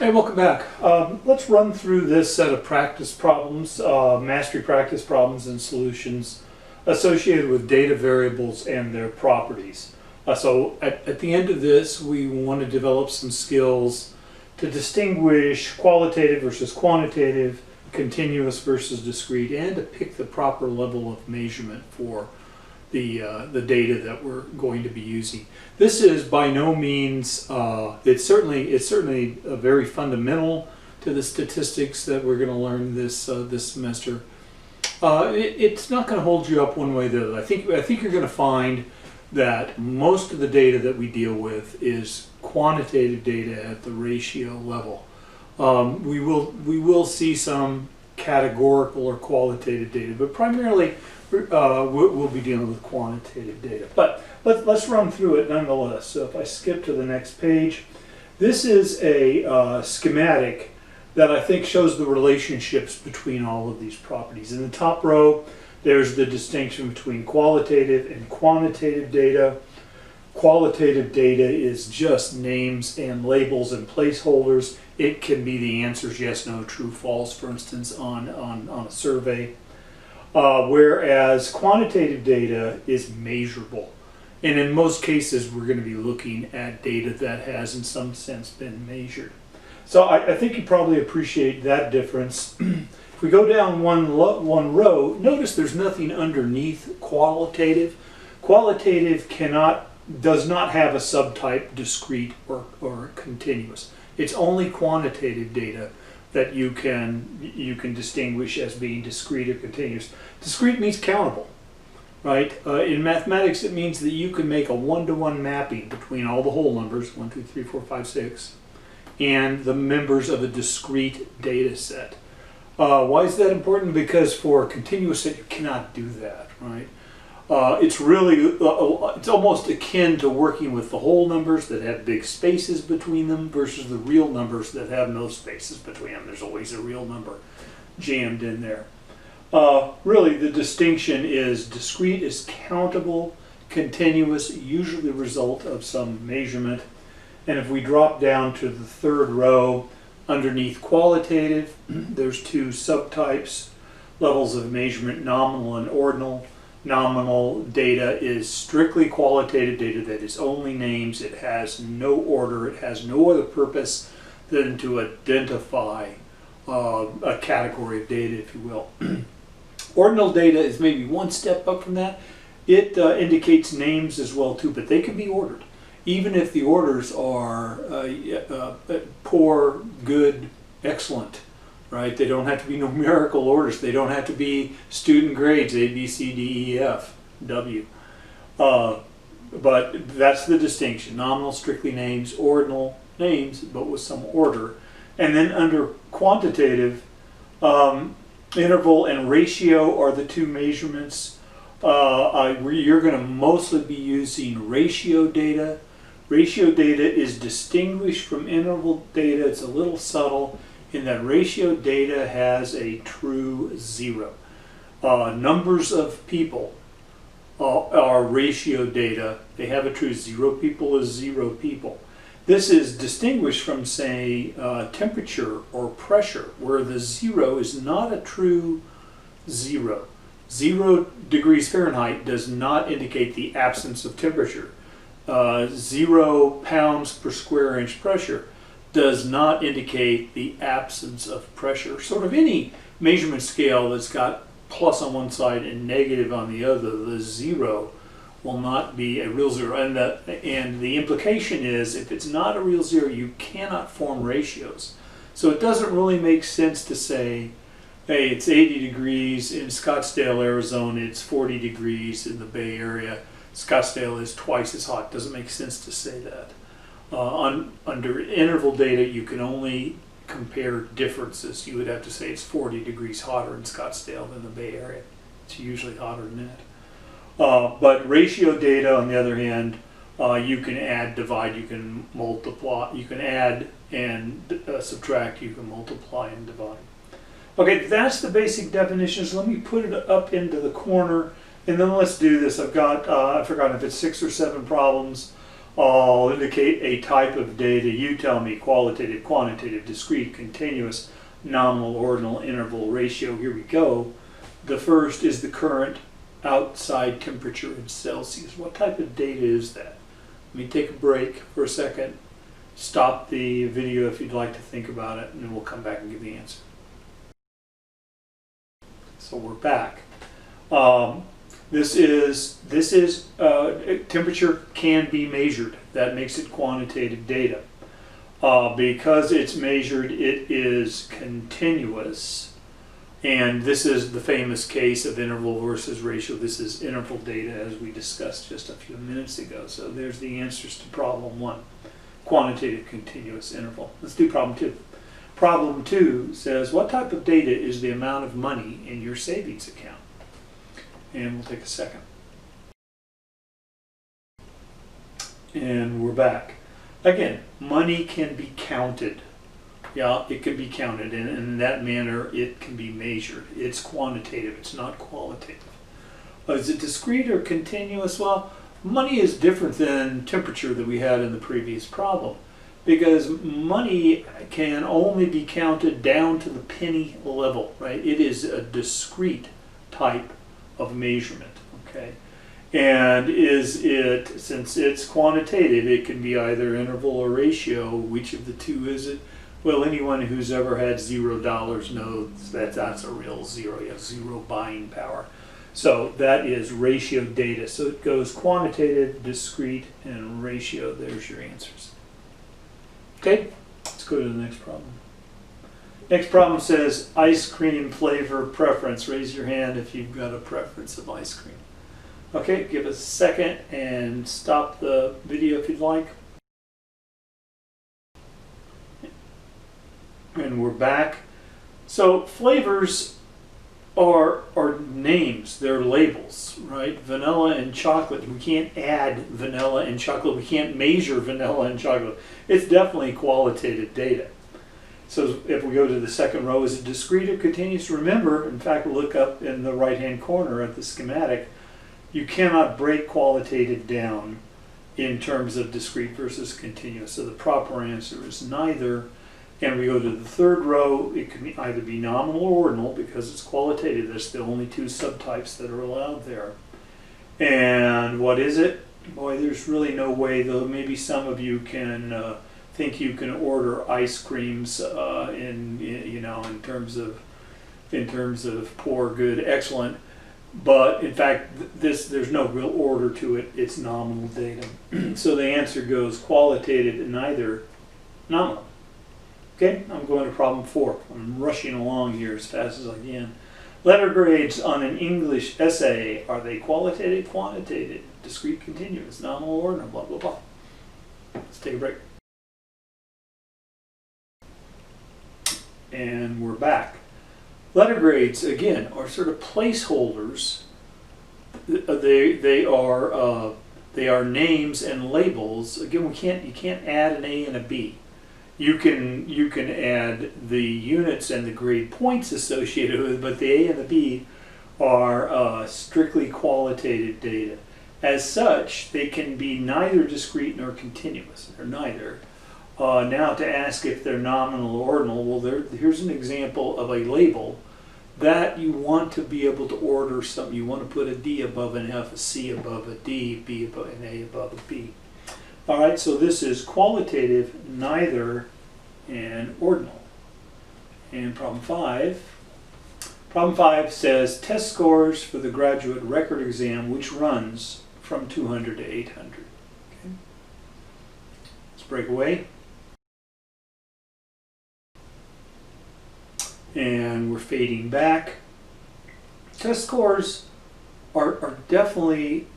Hey, welcome back. Let's run through this set of practice problems, mastery practice problems and solutions associated with data variables and their properties. So at the end of this, we want to develop some skills to distinguish qualitative versus quantitative, continuous versus discrete, and to pick the proper level of measurement for the data that we're going to be using. This is by no means, it's certainly very fundamental to the statistics that we're going to learn this semester. It's not going to hold you up one way or the other. I think you're going to find that most of the data that we deal with is quantitative data at the ratio level. We will see some categorical or qualitative data, but primarily we'll be dealing with quantitative data. But let's run through it nonetheless. So if I skip to the next page, this is a schematic that I think shows the relationships between all of these properties. In the top row, there's the distinction between qualitative and quantitative data. Qualitative data is just names and labels and placeholders. It can be the answers yes, no, true, false, for instance, on a survey. Whereas quantitative data is measurable. And in most cases, we're going to be looking at data that has, in some sense, been measured. So I think you probably appreciate that difference. If we go down one row, notice there's nothing underneath qualitative. Qualitative does not have a subtype discrete or continuous. It's only quantitative data that you can distinguish as being discrete or continuous. Discrete means countable, right? In mathematics, it means that you can make a one-to-one mapping between all the whole numbers, 1, 2, 3, 4, 5, 6, and the members of a discrete data set. Why is that important? Because for a continuous set, you cannot do that, right? It's almost akin to working with the whole numbers that have big spaces between them versus the real numbers that have no spaces between them. There's always a real number jammed in there. Really, the distinction is discrete is countable, continuous, usually the result of some measurement. And if we drop down to the third row, underneath qualitative, there's two subtypes, levels of measurement, nominal and ordinal. Nominal data is strictly qualitative data that is only names. It has no order. It has no other purpose than to identify a category of data, if you will. Ordinal data is maybe one step up from that. It indicates names as well too, but they can be ordered. Even if the orders are poor, good, excellent. Right? They don't have to be numerical orders. They don't have to be student grades, A, B, C, D, E, F, W. But that's the distinction. Nominal, strictly names, ordinal, names, but with some order. And then under quantitative, interval and ratio are the two measurements. You're going to mostly be using ratio data. Ratio data is distinguished from interval data. It's a little subtle in that ratio data has a true zero. Numbers of people are ratio data. They have a true zero. People is zero people. This is distinguished from, say, temperature or pressure, where the zero is not a true zero. 0 degrees Fahrenheit does not indicate the absence of temperature. 0 pounds per square inch pressure does not indicate the absence of pressure. Sort of any measurement scale that's got plus on one side and negative on the other, the zero will not be a real zero. And the implication is, if it's not a real zero, you cannot form ratios. So it doesn't really make sense to say, hey, it's 80 degrees in Scottsdale, Arizona, it's 40 degrees in the Bay Area. Scottsdale is twice as hot. Doesn't make sense to say that. Under interval data, you can only compare differences. You would have to say it's 40 degrees hotter in Scottsdale than the Bay Area. It's usually hotter than that. But ratio data, on the other hand, you can add, divide, you can multiply, you can add and subtract, you can multiply and divide. Okay, that's the basic definitions. Let me put it up into the corner, and then let's do this. I've got, I forgot if it's 6 or 7 problems. I'll indicate a type of data. You tell me qualitative, quantitative, discrete, continuous, nominal, ordinal, interval, ratio. Here we go. The first is the current outside temperature in Celsius. What type of data is that? Let me take a break for a second. Stop the video if you'd like to think about it, and then we'll come back and give the answer. So we're back. This is temperature can be measured. That makes it quantitative data. Because it's measured, it is continuous. And this is the famous case of interval versus ratio. This is interval data, as we discussed just a few minutes ago. So there's the answers to problem 1. Quantitative continuous interval. Let's do problem 2. Problem 2 says, what type of data is the amount of money in your savings account? And we'll take a second. And we're back. Again, money can be counted. Yeah, it can be counted, and in that manner it can be measured. It's quantitative, it's not qualitative. Is it discrete or continuous? Well, money is different than temperature that we had in the previous problem, because money can only be counted down to the penny level, right? It is a discrete type of measurement, okay? And since it's quantitative, it can be either interval or ratio. Which of the two is it? Well, anyone who's ever had $0 knows that that's a real zero. You have zero buying power. So that is ratio data. So it goes quantitative, discrete, and ratio. There's your answers. Okay, let's go to the next problem. Next problem says ice cream flavor preference. Raise your hand if you've got a preference of ice cream. Okay, give us a second and stop the video if you'd like. And we're back. So flavors are names, they're labels, right? Vanilla and chocolate. We can't add vanilla and chocolate. We can't measure vanilla and chocolate. It's definitely qualitative data. So if we go to the second row, is it discrete or continuous? Remember, in fact, look up in the right-hand corner at the schematic. You cannot break qualitative down in terms of discrete versus continuous. So the proper answer is neither. And we go to the third row, it can either be nominal or ordinal because it's qualitative. That's the only two subtypes that are allowed there. And what is it? Boy, there's really no way, though maybe some of you can think you can order ice creams in terms of poor, good, excellent. But in fact, there's no real order to it. It's nominal data. So the answer goes qualitative and neither nominal. Okay, I'm going to problem 4. I'm rushing along here as fast as I can. Letter grades on an English essay, are they qualitative, quantitative, discrete, continuous, nominal, ordinal, blah, blah, blah. Let's take a break. And we're back. Letter grades, again, are sort of placeholders. They are names and labels. Again, you can't add an A and a B. You can add the units and the grade points associated with it, but the A and the B are strictly qualitative data. As such, they can be neither discrete nor continuous. They're neither. Now to ask if they're nominal or ordinal, well, here's an example of a label that you want to be able to order something. You want to put a D above an F, a C above a D, B above an A above a B. All right, so this is qualitative, neither, and ordinal. And problem 5. Problem 5 says test scores for the graduate record exam, which runs from 200 to 800. Okay. Let's break away. And we're fading back. Test scores are definitely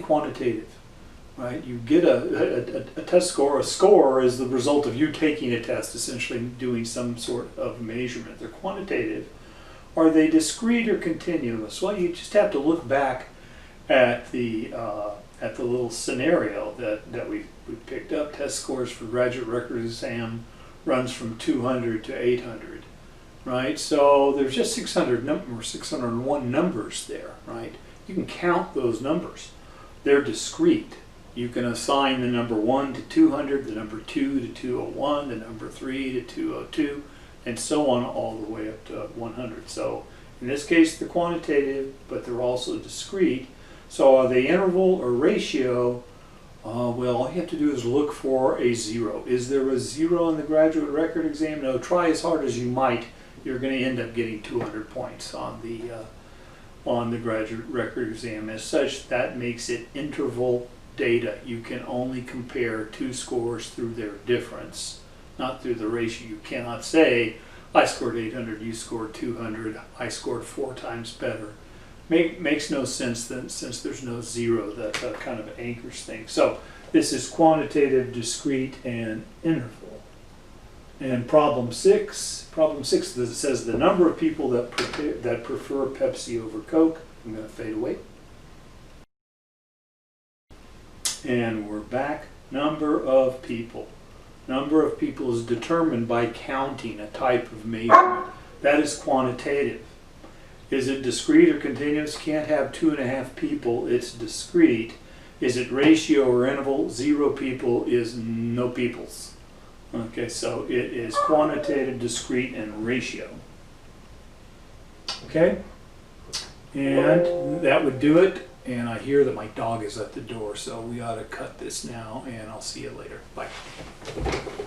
quantitative. Right? You get a test score. A score is the result of you taking a test, essentially doing some sort of measurement. They're quantitative. Are they discrete or continuous? Well, you just have to look back at the little scenario that we picked up. Test scores for graduate record exam runs from 200 to 800. Right? So there's just 601 numbers there. Right? You can count those numbers. They're discrete. You can assign the number 1 to 200, the number 2 to 201, the number 3 to 202, and so on all the way up to 100. So in this case they're quantitative, but they're also discrete. So are they interval or ratio? Well, all you have to do is look for a 0. Is there a 0 in the graduate record exam? No, try as hard as you might. You're going to end up getting 200 points on the graduate record exam. As such, that makes it interval data. You can only compare two scores through their difference, not through the ratio. You cannot say, I scored 800, you scored 200, I scored 4 times better. Makes no sense then, since there's no 0 that kind of anchors things. So this is quantitative, discrete, and interval. And problem 6 says the number of people that prefer Pepsi over Coke. I'm going to fade away. And we're back. Number of people. Number of people is determined by counting, a type of measurement. That is quantitative. Is it discrete or continuous? Can't have 2.5 people. It's discrete. Is it ratio or interval? 0 people is no peoples. Okay, so it is quantitative, discrete, and ratio. Okay? And that would do it. And I hear that my dog is at the door, so we ought to cut this now, and I'll see you later. Bye.